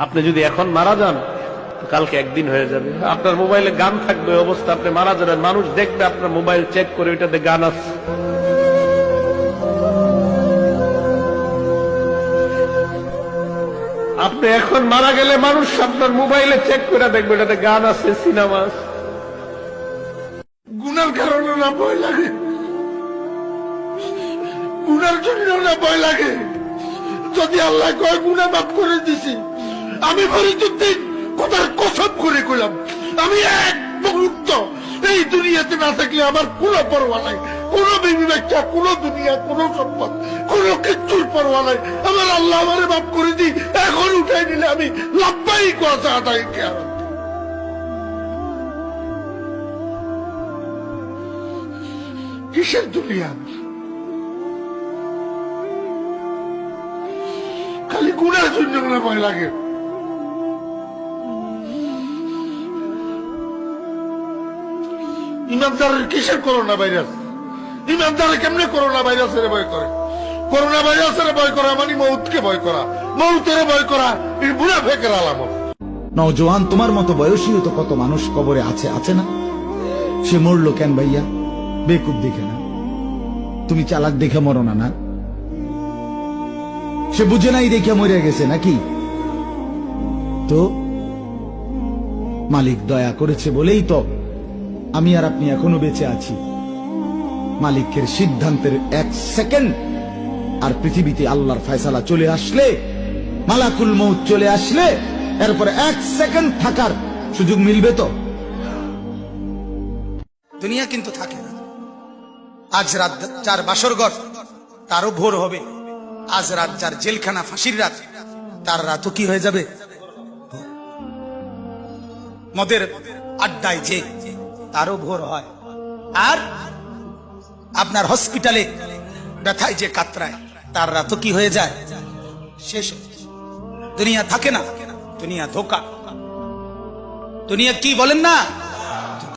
আপনি যদি এখন মারা যান কালকে একদিন হয়ে যাবে। আপনার মোবাইলে গান থাকবে, অবস্থা আপনি মারা যাবেন, মানুষ দেখবে আপনার মোবাইল চেক করে ওইটাতে গান আছে। আপনি এখন মারা গেলে মানুষ আপনার মোবাইলে চেক করে দেখবে এটাতে গান আছে, সিনেমা আছে। গুনার কারণে না ভয় লাগে, গুনার জন্য না ভয় লাগে। যদি আল্লাহ কয় গুনাহ মাফ করে দিছি, আমি ফরিদুদ্দিন কথার কসম করে কইলাম, আমি এক মুহূর্ত এই দুনিয়াতে না থাকলে আমার কোনো পরোয়া নাই, কোনো বিবি বাচ্চা, কোনো দুনিয়া, কোনো সম্পদ, কোনো কিচ্ছুর পরোয়া নাই। আমার আল্লাহ আমারে মাফ করে দি, এখন উঠাই নিলে আমি লাভবাই কথা আদায় কেয়ামত। কিসের দুনিয়া? খালি গুনার জন্য ভয় লাগে। ইমানদারের কিসের করোনা ভাইরাস? ইমানদারে কেমনে করোনা ভাইরাসের ভয় করে? করোনা ভাইরাসের ভয় করা মানে মৌতকে ভয় করা, মৌতের ভয় করা এই মুনাফিকের আলামত। নওজোয়ান, তোমার মতো বয়সীও তো কত মানুষ কবরে আছে, আছে না? সে মরলো কেন ভাইয়া? বেকুব দেখে না? তুমি চালাক দেখে মরো না? না, সে বুঝে নাই দেখে মরে গেছে নাকি? তো মালিক দয়া করেছে বলেই তো আমি আর আপনি এখনো বেঁচে আছি। মালিকের সিদ্ধান্তের এক সেকেন্ড আর পৃথিবীতে আল্লাহর ফয়সালা চলে আসলে, মালাকুল মউত চলে আসলে, এরপরে এক সেকেন্ড থাকার সুযোগ মিলবে তো? দুনিয়া কিন্তু থাকে না। আজ রাত যার বাসর ঘর তারও ভোর হবে, আজ রাত যার জেলখানা ফাঁসির রাত তার রাতও কি হয়ে যাবে? মদের আড্ডায় যে তারও ভোর হয়, আর আপনার হসপিটালে ব্যথায় যে কাতরায় তার রাতও কি হয়ে যায়? শেষ। দুনিয়া থাকে না, দুনিয়া ধোকা। দুনিয়া কি বলেন না,